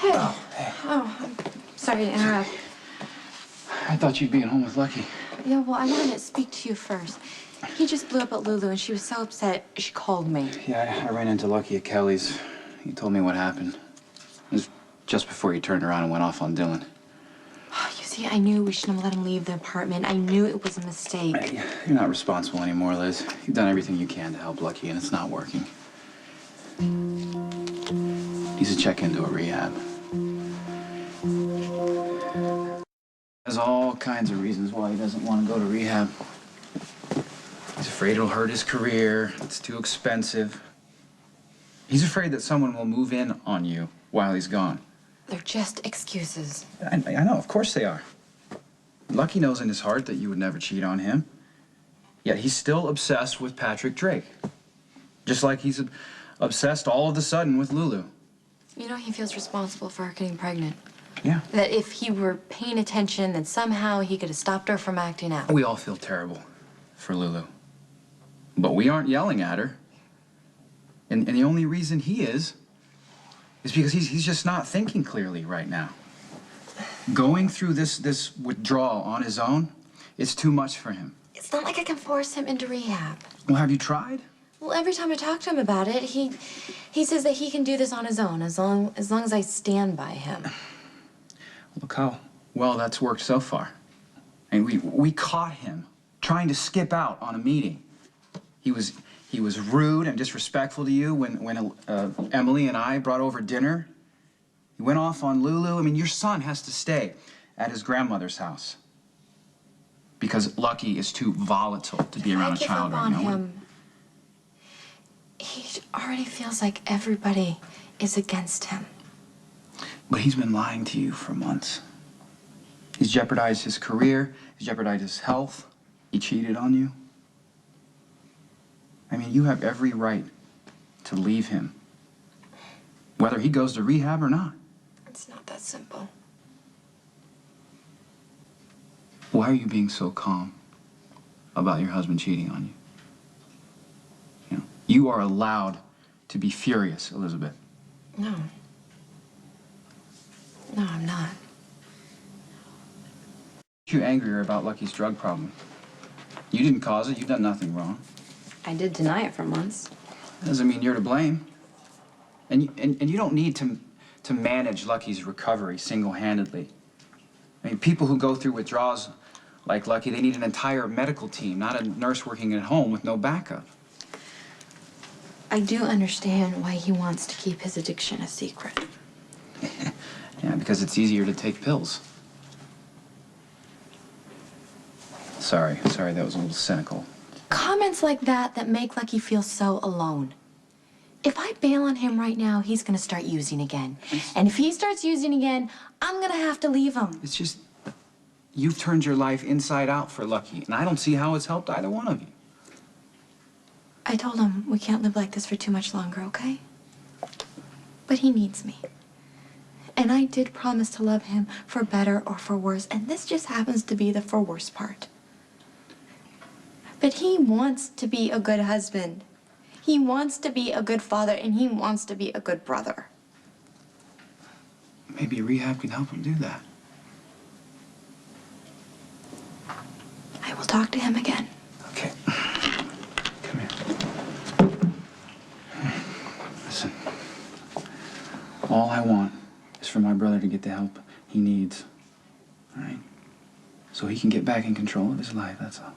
Hey. Oh, hey. Oh, I'm sorry to interrupt. I thought you'd be at home with Lucky. Yeah, well, I wanted to speak to you first. He just blew up at Lulu, and she was so upset, she called me. Yeah, I ran into Lucky at Kelly's. He told me what happened. It was just before he turned around and went off on Dylan. You see, I knew we shouldn't have let him leave the apartment. I knew it was a mistake. Hey, you're not responsible anymore, Liz. You've done everything you can to help Lucky, and it's not working. He's a check into a rehab. There's all kinds of reasons why he doesn't want to go to rehab. He's afraid it'll hurt his career. It's too expensive. He's afraid that someone will move in on you while he's gone. They're just excuses. I know, of course they are. Lucky knows in his heart that you would never cheat on him. Yet he's still obsessed with Patrick Drake. Just like he's obsessed all of a sudden with Lulu. You know, he feels responsible for her getting pregnant. Yeah. That if he were paying attention, then somehow he could have stopped her from acting out. We all feel terrible for Lulu. But we aren't yelling at her. And the only reason he is because he's just not thinking clearly right now. Going through this withdrawal on his own is too much for him. It's not like I can force him into rehab. Well, have you tried? Well, every time I talk to him about it, he says that he can do this on his own as long as I stand by him. Look how well that's worked so far. And we caught him trying to skip out on a meeting. He was rude and disrespectful to you when Emily and I brought over dinner. He went off on Lulu. I mean, your son has to stay at his grandmother's house because Lucky is too volatile to be around a child right now. Him. He already feels like everybody is against him. But he's been lying to you for months. He's jeopardized his career. He's jeopardized his health. He cheated on you. I mean, you have every right to leave him, whether he goes to rehab or not. It's not that simple. Why are you being so calm about your husband cheating on you? You know, you are allowed to be furious, Elizabeth. No. No, I'm not. You're angrier about Lucky's drug problem. You didn't cause it. You've done nothing wrong. I did deny it for months. That doesn't mean you're to blame. And you don't need to manage Lucky's recovery single-handedly. I mean, people who go through withdrawals like Lucky, they need an entire medical team, not a nurse working at home with no backup. I do understand why he wants to keep his addiction a secret. Yeah, because it's easier to take pills. Sorry, that was a little cynical. Comments like that make Lucky feel so alone. If I bail on him right now, he's gonna start using again. And if he starts using again, I'm gonna have to leave him. It's just, you've turned your life inside out for Lucky, and I don't see how it's helped either one of you. I told him we can't live like this for too much longer, okay? But he needs me. And I did promise to love him for better or for worse, and this just happens to be the for worse part. But he wants to be a good husband. He wants to be a good father, and he wants to be a good brother. Maybe rehab can help him do that. I will talk to him again. Okay. Come here. Listen. All I want is for my brother to get the help he needs. All right? So he can get back in control of his life, that's all.